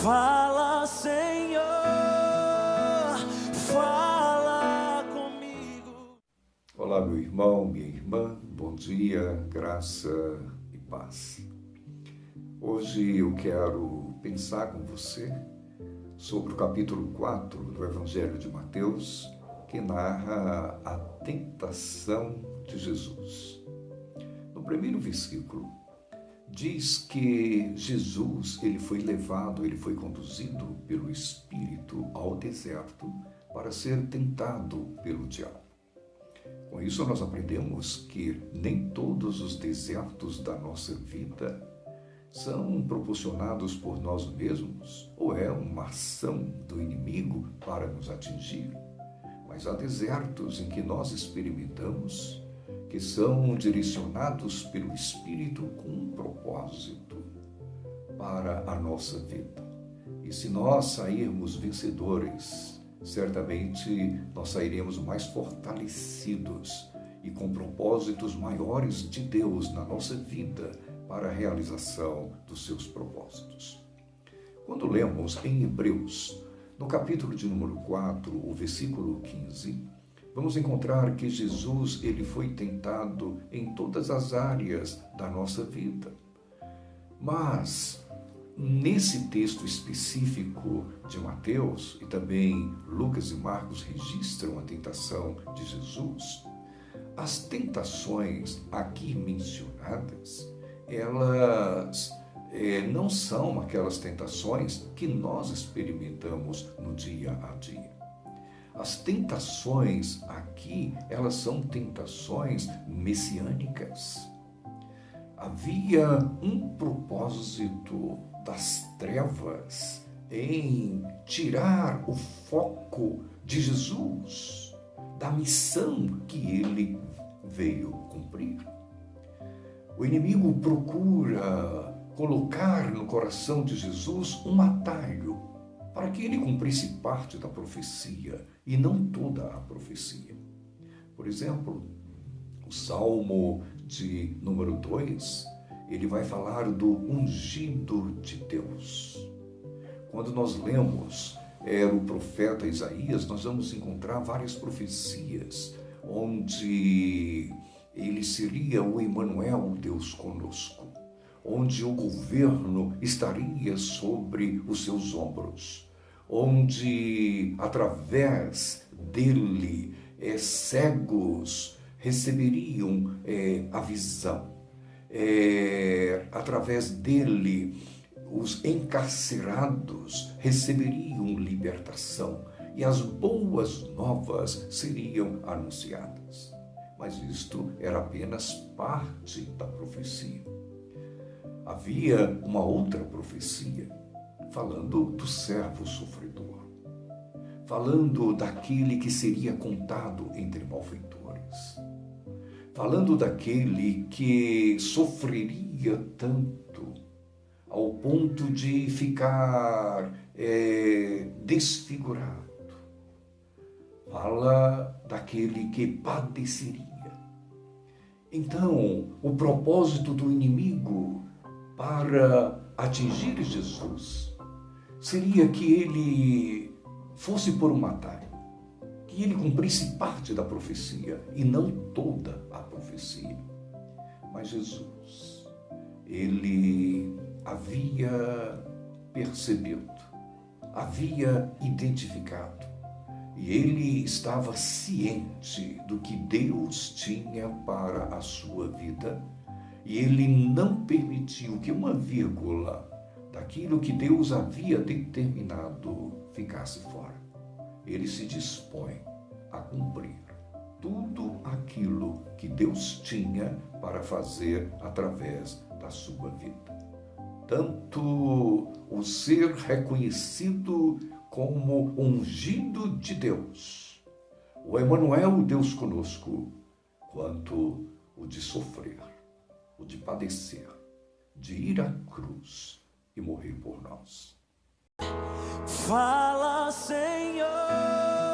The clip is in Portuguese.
Fala, Senhor, fala comigo. Olá, meu irmão, minha irmã, bom dia, graça e paz. Hoje eu quero pensar com você sobre o capítulo 4 do Evangelho de Mateus, que narra a tentação de Jesus. No primeiro versículo, diz que Jesus ele foi conduzido pelo Espírito ao deserto para ser tentado pelo diabo. Com isso nós aprendemos que nem todos os desertos da nossa vida são proporcionados por nós mesmos ou é uma ação do inimigo para nos atingir. Mas há desertos em que nós experimentamos que são direcionados pelo Espírito com um propósito para a nossa vida. E se nós sairmos vencedores, certamente nós sairemos mais fortalecidos e com propósitos maiores de Deus na nossa vida para a realização dos seus propósitos. Quando lemos em Hebreus, no capítulo de número 4, o versículo 15, vamos encontrar que Jesus ele foi tentado em todas as áreas da nossa vida. Mas, nesse texto específico de Mateus, e também Lucas e Marcos registram a tentação de Jesus, as tentações aqui mencionadas, elas não são aquelas tentações que nós experimentamos no dia a dia. As tentações aqui, elas são tentações messiânicas. Havia um propósito das trevas em tirar o foco de Jesus, da missão que ele veio cumprir. O inimigo procura colocar no coração de Jesus um atalho para que ele cumprisse parte da profecia e não toda a profecia. Por exemplo, o Salmo de número 2, ele vai falar do ungido de Deus. Quando nós lemos o profeta Isaías, nós vamos encontrar várias profecias onde ele seria o Emanuel, Deus conosco, onde o governo estaria sobre os seus ombros, onde através dele cegos receberiam a visão, através dele os encarcerados receberiam libertação e as boas novas seriam anunciadas. Mas isto era apenas parte da profecia. Havia uma outra profecia falando do servo sofredor, falando daquele que seria contado entre malfeitores, falando daquele que sofreria tanto ao ponto de ficar desfigurado. Fala daquele que padeceria. Então, o propósito do inimigo para atingir Jesus seria que ele fosse por um atalho, que ele cumprisse parte da profecia e não toda a profecia. Mas Jesus, ele havia percebido, havia identificado, e ele estava ciente do que Deus tinha para a sua vida, e ele não permitiu que uma vírgula daquilo que Deus havia determinado ficasse fora. Ele se dispõe a cumprir tudo aquilo que Deus tinha para fazer através da sua vida. Tanto o ser reconhecido como ungido de Deus, o Emanuel, Deus conosco, quanto o de sofrer, o de padecer, de ir à cruz e morrer por nós. Fala, Senhor.